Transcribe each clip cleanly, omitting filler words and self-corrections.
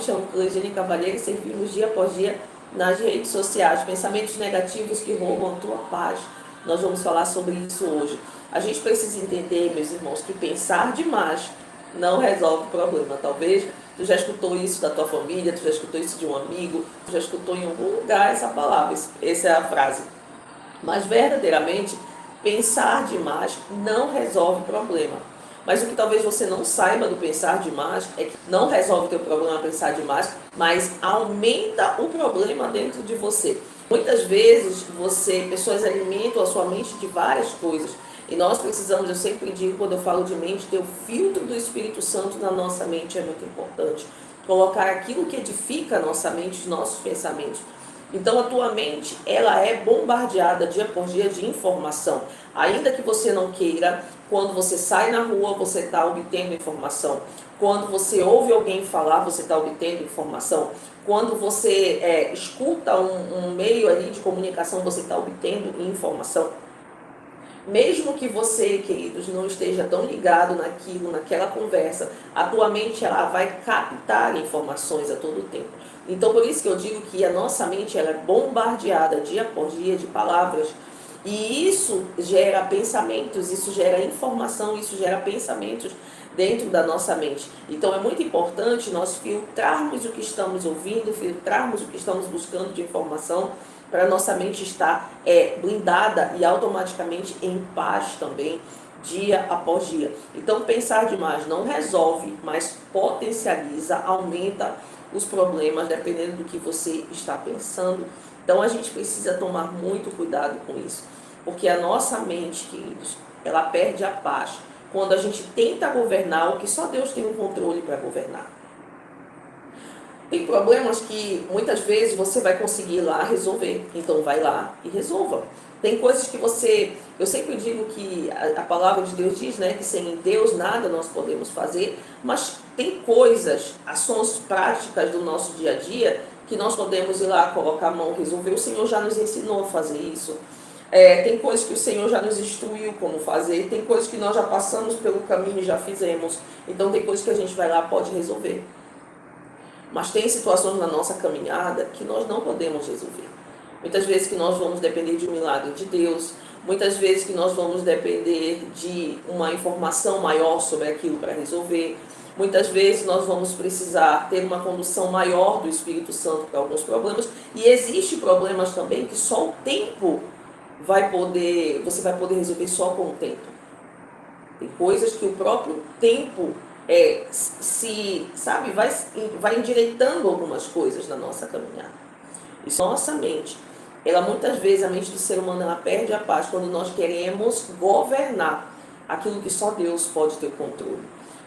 chamo Cleidine Cavalheiro e servimos dia após dia nas redes sociais. Pensamentos negativos que roubam a tua paz. Nós vamos falar sobre isso hoje. A gente precisa entender, meus irmãos, que pensar demais não resolve o problema. Talvez tu já escutou isso da tua família, tu já escutou isso de um amigo, tu já escutou em algum lugar essa palavra, essa é a frase. Mas verdadeiramente, pensar demais não resolve o problema. Mas o que talvez você não saiba do pensar demais é que não resolve o teu problema pensar demais, mas aumenta o problema dentro de você. Muitas vezes pessoas alimentam a sua mente de várias coisas. E nós precisamos, eu sempre digo quando eu falo de mente, ter o filtro do Espírito Santo na nossa mente é muito importante. Colocar aquilo que edifica a nossa mente, os nossos pensamentos. Então a tua mente, ela é bombardeada dia por dia de informação. Ainda que você não queira, quando você sai na rua, você está obtendo informação. Quando você ouve alguém falar, você está obtendo informação. Quando você escuta um meio ali de comunicação, você está obtendo informação. Mesmo que você, queridos, não esteja tão ligado naquilo, naquela conversa, a tua mente ela vai captar informações a todo tempo. Então, por isso que eu digo que a nossa mente ela é bombardeada dia por dia de palavras. E isso gera pensamentos, isso gera informação, isso gera pensamentos dentro da nossa mente. Então, é muito importante nós filtrarmos o que estamos ouvindo, filtrarmos o que estamos buscando de informação, para nossa mente estar blindada e automaticamente em paz também, dia após dia. Então, pensar demais não resolve, mas potencializa, aumenta os problemas, dependendo do que você está pensando. Então, a gente precisa tomar muito cuidado com isso, porque a nossa mente, queridos, ela perde a paz quando a gente tenta governar o que só Deus tem o controle para governar. Tem problemas que muitas vezes você vai conseguir ir lá resolver, então vai lá e resolva. Tem coisas que eu sempre digo que a palavra de Deus diz, né, que sem Deus nada nós podemos fazer, mas tem coisas, ações práticas do nosso dia a dia que nós podemos ir lá, colocar a mão, resolver. O Senhor já nos ensinou a fazer isso. Tem coisas que o Senhor já nos instruiu como fazer, tem coisas que nós já passamos pelo caminho e já fizemos. Então tem coisas que a gente vai lá pode resolver. Mas tem situações na nossa caminhada que nós não podemos resolver. Muitas vezes que nós vamos depender de um milagre de Deus, muitas vezes que nós vamos depender de uma informação maior sobre aquilo para resolver, muitas vezes nós vamos precisar ter uma condução maior do Espírito Santo para alguns problemas, e existem problemas também que só o tempo você vai poder resolver só com o tempo. Tem coisas que o próprio tempo vai endireitando algumas coisas na nossa caminhada. Isso, nossa mente, muitas vezes a mente do ser humano ela perde a paz quando nós queremos governar aquilo que só Deus pode ter controle.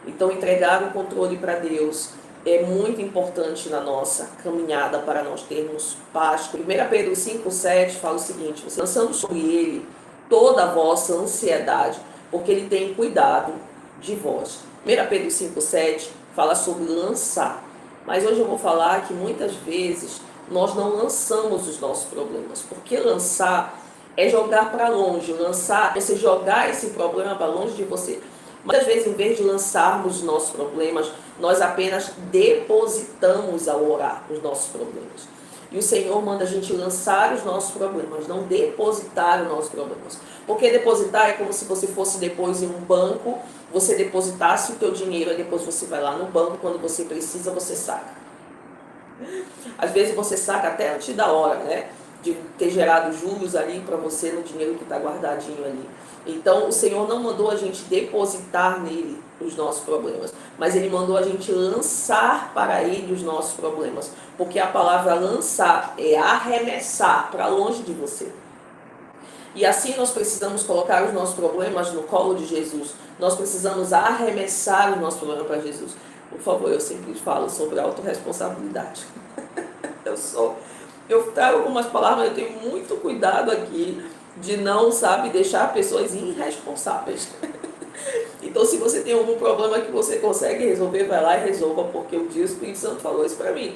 Então entregar o controle para Deus é muito importante na nossa caminhada para nós termos paz. 1 Pedro 5,7 fala o seguinte: você lançando sobre ele toda a vossa ansiedade, porque ele tem cuidado de vós. 1 Pedro 5,7 fala sobre lançar. Mas hoje eu vou falar que muitas vezes nós não lançamos os nossos problemas. Porque lançar é jogar para longe. Lançar é você jogar esse problema para longe de você. Muitas vezes, em vez de lançarmos os nossos problemas, nós apenas depositamos ao orar os nossos problemas. E o Senhor manda a gente lançar os nossos problemas, não depositar os nossos problemas. Porque depositar é como se você fosse depois em um banco, você depositasse o teu dinheiro, e depois você vai lá no banco, quando você precisa, você saca. Às vezes você saca até antes da hora, né? De ter gerado juros ali para você no dinheiro que está guardadinho ali. Então o Senhor não mandou a gente depositar nele os nossos problemas, mas ele mandou a gente lançar para ele os nossos problemas, porque a palavra lançar é arremessar para longe de você. E assim nós precisamos colocar os nossos problemas no colo de Jesus. Nós precisamos arremessar os nossos problemas para Jesus. Por favor, eu sempre falo sobre autorresponsabilidade. Eu trago algumas palavras, eu tenho muito cuidado aqui de não, deixar pessoas irresponsáveis. Então, se você tem algum problema que você consegue resolver, vai lá e resolva, porque o Espírito Santo falou isso para mim.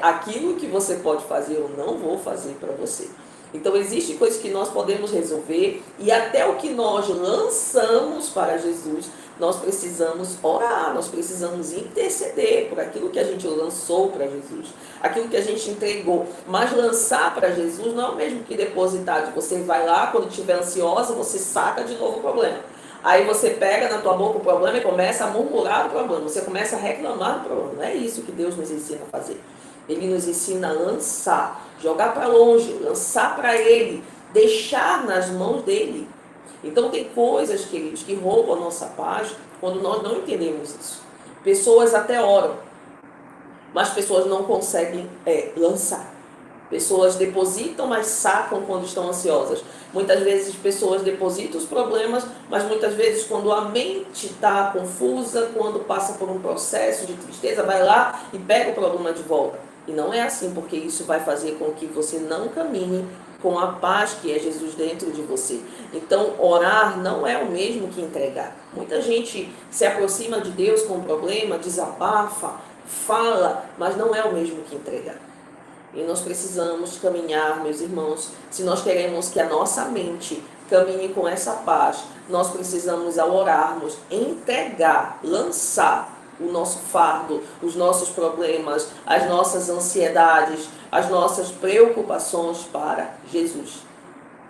Aquilo que você pode fazer, eu não vou fazer para você. Então, existem coisas que nós podemos resolver, e até o que nós lançamos para Jesus, nós precisamos orar, nós precisamos interceder por aquilo que a gente lançou para Jesus, aquilo que a gente entregou. Mas lançar para Jesus não é o mesmo que depositar. Você vai lá, quando estiver ansiosa, você saca de novo o problema. Aí você pega na tua boca o problema e começa a murmurar o problema, você começa a reclamar do problema. Não é isso que Deus nos ensina a fazer. Ele nos ensina a lançar, jogar para longe, lançar para Ele, deixar nas mãos dEle. Então tem coisas, queridos, que roubam a nossa paz quando nós não entendemos isso. Pessoas até oram, mas pessoas não conseguem lançar. Pessoas depositam, mas sacam quando estão ansiosas. Muitas vezes pessoas depositam os problemas, mas muitas vezes quando a mente está confusa, quando passa por um processo de tristeza, vai lá e pega o problema de volta. E não é assim, porque isso vai fazer com que você não caminhe com a paz que é Jesus dentro de você. Então, orar não é o mesmo que entregar. Muita gente se aproxima de Deus com um problema, desabafa, fala, mas não é o mesmo que entregar. E nós precisamos caminhar, meus irmãos, se nós queremos que a nossa mente caminhe com essa paz, nós precisamos, ao orarmos, entregar, lançar o nosso fardo, os nossos problemas, as nossas ansiedades, as nossas preocupações para Jesus.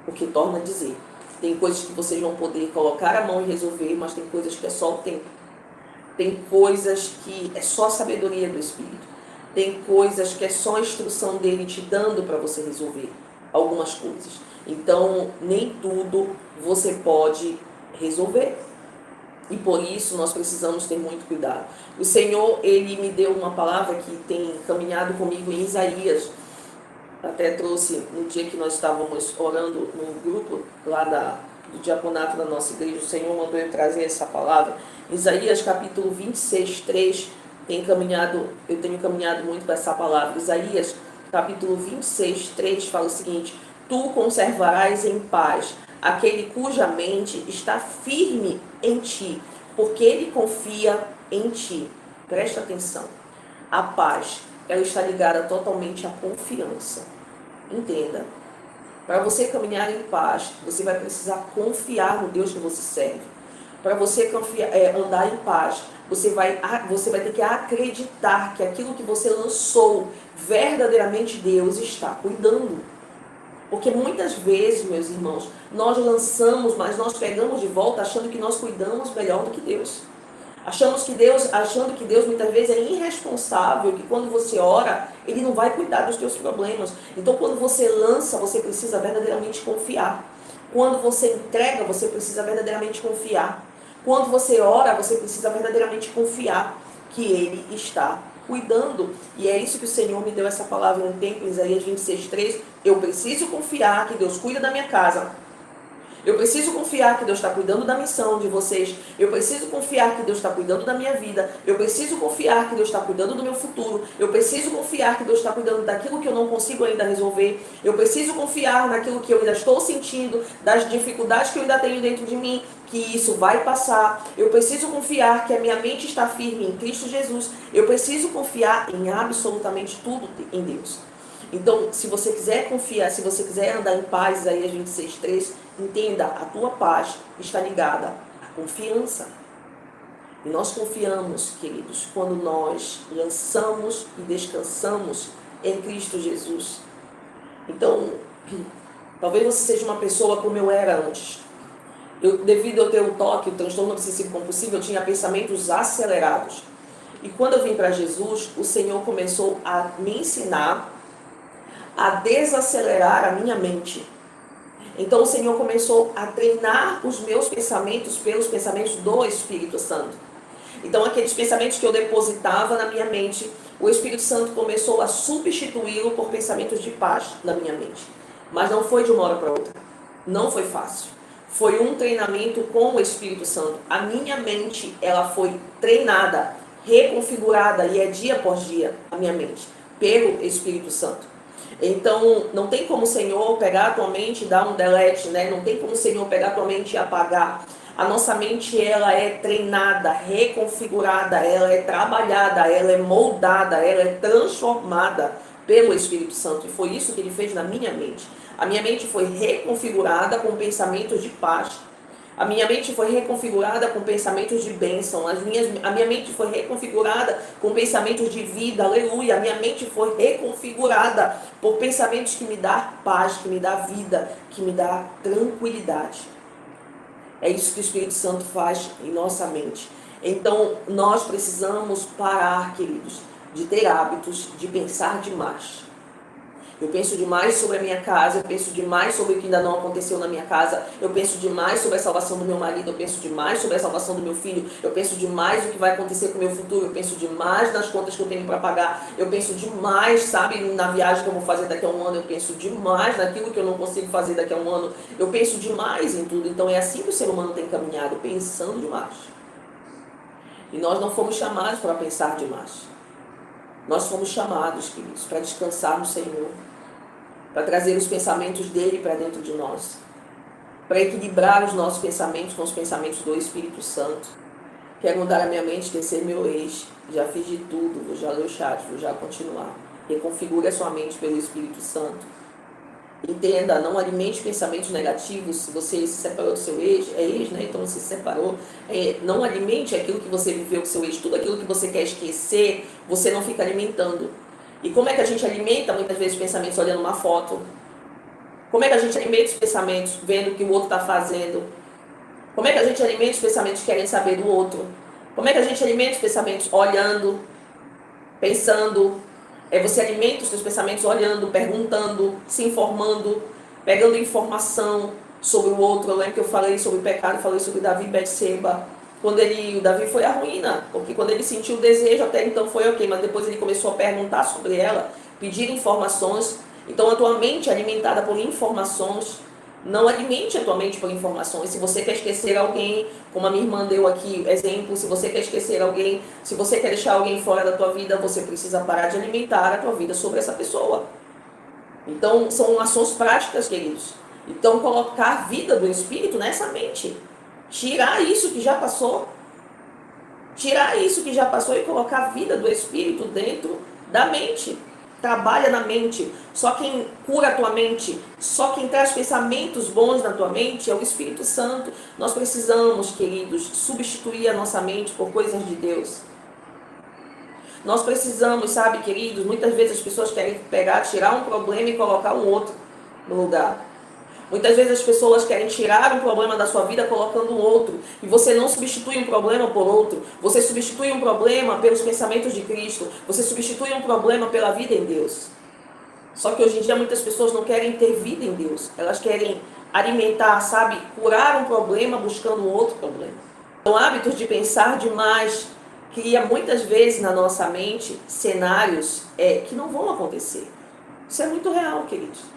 O que torna a dizer, tem coisas que vocês vão poder colocar a mão e resolver, mas tem coisas que é só o tempo. Tem coisas que é só a sabedoria do Espírito. Tem coisas que é só a instrução dele te dando para você resolver algumas coisas. Então, nem tudo você pode resolver. E por isso nós precisamos ter muito cuidado. O Senhor, Ele me deu uma palavra que tem caminhado comigo em Isaías. Até trouxe no dia que nós estávamos orando no grupo lá do diaconato da nossa igreja. O Senhor mandou eu trazer essa palavra. Isaías capítulo 26, 3. Eu tenho caminhado muito com essa palavra. Isaías capítulo 26, 3 fala o seguinte: Tu conservarás em paz aquele cuja mente está firme em ti, porque ele confia em ti. Presta atenção. A paz, ela está ligada totalmente à confiança. Entenda. Para você caminhar em paz, você vai precisar confiar no Deus que você serve. Para você andar em paz, você vai ter que acreditar que aquilo que você lançou, verdadeiramente Deus está cuidando. Porque muitas vezes, meus irmãos, nós lançamos, mas nós pegamos de volta achando que nós cuidamos melhor do que Deus. Achando que Deus muitas vezes é irresponsável, que quando você ora, Ele não vai cuidar dos teus problemas. Então quando você lança, você precisa verdadeiramente confiar. Quando você entrega, você precisa verdadeiramente confiar. Quando você ora, você precisa verdadeiramente confiar que Ele está cuidando. E é isso que o Senhor me deu essa palavra um tempo, em Isaías 26:3. Eu preciso confiar que Deus cuida da minha casa. Eu preciso confiar que Deus está cuidando da missão de vocês. Eu preciso confiar que Deus está cuidando da minha vida. Eu preciso confiar que Deus está cuidando do meu futuro. Eu preciso confiar que Deus está cuidando daquilo que eu não consigo ainda resolver. Eu preciso confiar naquilo que eu ainda estou sentindo, das dificuldades que eu ainda tenho dentro de mim, que isso vai passar. Eu preciso confiar que a minha mente está firme em Cristo Jesus. Eu preciso confiar em absolutamente tudo em Deus. Então, se você quiser confiar, se você quiser andar em paz, Isaías 26:3, entenda, a tua paz está ligada à confiança. E nós confiamos, queridos, quando nós lançamos e descansamos em Cristo Jesus. Então, talvez você seja uma pessoa como eu era antes. Devido ao ter o toque, o transtorno obsessivo compulsivo, eu tinha pensamentos acelerados. E quando eu vim para Jesus, o Senhor começou a me ensinar a desacelerar a minha mente. Então o Senhor começou a treinar os meus pensamentos pelos pensamentos do Espírito Santo. Então aqueles pensamentos que eu depositava na minha mente, o Espírito Santo começou a substituí-lo por pensamentos de paz na minha mente. Mas não foi de uma hora para outra. Não foi fácil. Foi um treinamento com o Espírito Santo. A minha mente, ela foi treinada, reconfigurada, e é dia após dia a minha mente, pelo Espírito Santo. Então, não tem como o Senhor pegar a tua mente e dar um delete, né? Não tem como o Senhor pegar a tua mente e apagar. A nossa mente, ela é treinada, reconfigurada, ela é trabalhada, ela é moldada, ela é transformada pelo Espírito Santo. E foi isso que Ele fez na minha mente. A minha mente foi reconfigurada com pensamentos de paz. A minha mente foi reconfigurada com pensamentos de bênção. A minha mente foi reconfigurada com pensamentos de vida. Aleluia. A minha mente foi reconfigurada por pensamentos que me dão paz, que me dão vida, que me dão tranquilidade. É isso que o Espírito Santo faz em nossa mente. Então, nós precisamos parar, queridos, de ter hábitos de pensar demais. Eu penso demais sobre a minha casa, eu penso demais sobre o que ainda não aconteceu na minha casa, eu penso demais sobre a salvação do meu marido, eu penso demais sobre a salvação do meu filho, eu penso demais no que vai acontecer com o meu futuro, eu penso demais nas contas que eu tenho para pagar, eu penso demais, sabe, na viagem que eu vou fazer daqui a um ano, eu penso demais naquilo que eu não consigo fazer daqui a um ano, eu penso demais em tudo. Então é assim que o ser humano tem caminhado, pensando demais. E nós não fomos chamados para pensar demais. Nós fomos chamados, queridos, para descansar no Senhor, para trazer os pensamentos dele para dentro de nós, para equilibrar os nossos pensamentos com os pensamentos do Espírito Santo. Quero mudar a minha mente, esquecer meu ex, já fiz de tudo, vou já ler o chat, vou já continuar. Reconfigure a sua mente pelo Espírito Santo. Entenda, não alimente pensamentos negativos. Se você se separou do seu ex, é ex, né? Então você se separou. Não alimente aquilo que você viveu com seu ex, tudo aquilo que você quer esquecer, você não fica alimentando. E como é que a gente alimenta muitas vezes pensamentos olhando uma foto? Como é que a gente alimenta os pensamentos vendo o que o outro está fazendo? Como é que a gente alimenta os pensamentos querendo saber do outro? Como é que a gente alimenta os pensamentos olhando, pensando? Você alimenta os seus pensamentos olhando, perguntando, se informando, pegando informação sobre o outro. Eu lembro que eu falei sobre o pecado, falei sobre Davi e Betseba. O Davi foi à ruína, porque quando ele sentiu o desejo, até então foi ok, mas depois ele começou a perguntar sobre ela, pedir informações. Então a tua mente é alimentada por informações. Não alimente a tua mente por informações. Se você quer esquecer alguém, como a minha irmã deu aqui exemplo, se você quer esquecer alguém, se você quer deixar alguém fora da tua vida, você precisa parar de alimentar a tua vida sobre essa pessoa. Então são ações práticas, queridos. Então colocar a vida do Espírito nessa mente. Tirar isso que já passou. Tirar isso que já passou e colocar a vida do Espírito dentro da mente. Trabalha na mente. Só quem cura a tua mente, só quem traz pensamentos bons na tua mente é o Espírito Santo. Nós precisamos, queridos, substituir a nossa mente por coisas de Deus. Nós precisamos, sabe, queridos, muitas vezes as pessoas querem pegar, tirar um problema e colocar um outro no lugar. Muitas vezes as pessoas querem tirar um problema da sua vida colocando um outro. E você não substitui um problema por outro. Você substitui um problema pelos pensamentos de Cristo. Você substitui um problema pela vida em Deus. Só que hoje em dia muitas pessoas não querem ter vida em Deus. Elas querem alimentar, sabe, curar um problema buscando um outro problema. Então hábitos de pensar demais cria muitas vezes na nossa mente cenários que não vão acontecer. Isso é muito real, queridos.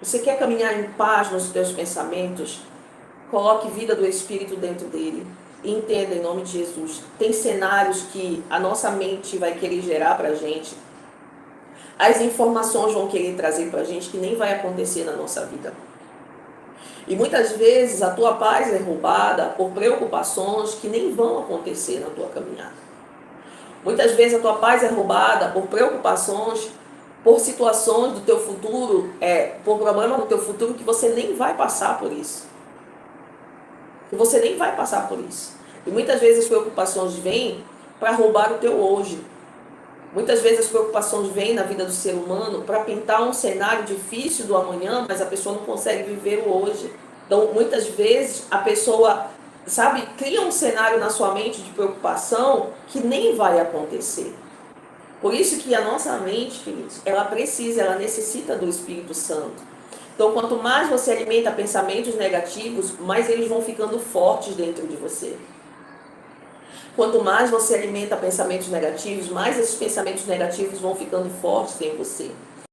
Você quer caminhar em paz nos teus pensamentos? Coloque vida do Espírito dentro dele. Entenda em nome de Jesus. Tem cenários que a nossa mente vai querer gerar para a gente. As informações vão querer trazer para a gente que nem vai acontecer na nossa vida. E muitas vezes a tua paz é roubada por preocupações que nem vão acontecer na tua caminhada. Muitas vezes a tua paz é roubada por preocupações, por situações do teu futuro, por problemas do teu futuro que você nem vai passar por isso. Que você nem vai passar por isso. E muitas vezes as preocupações vêm para roubar o teu hoje. Muitas vezes as preocupações vêm na vida do ser humano para pintar um cenário difícil do amanhã, mas a pessoa não consegue viver o hoje. Então, muitas vezes a pessoa, sabe, cria um cenário na sua mente de preocupação que nem vai acontecer. Por isso que a nossa mente, queridos, ela necessita do Espírito Santo. Então, quanto mais você alimenta pensamentos negativos, mais eles vão ficando fortes dentro de você. Quanto mais você alimenta pensamentos negativos, mais esses pensamentos negativos vão ficando fortes em você.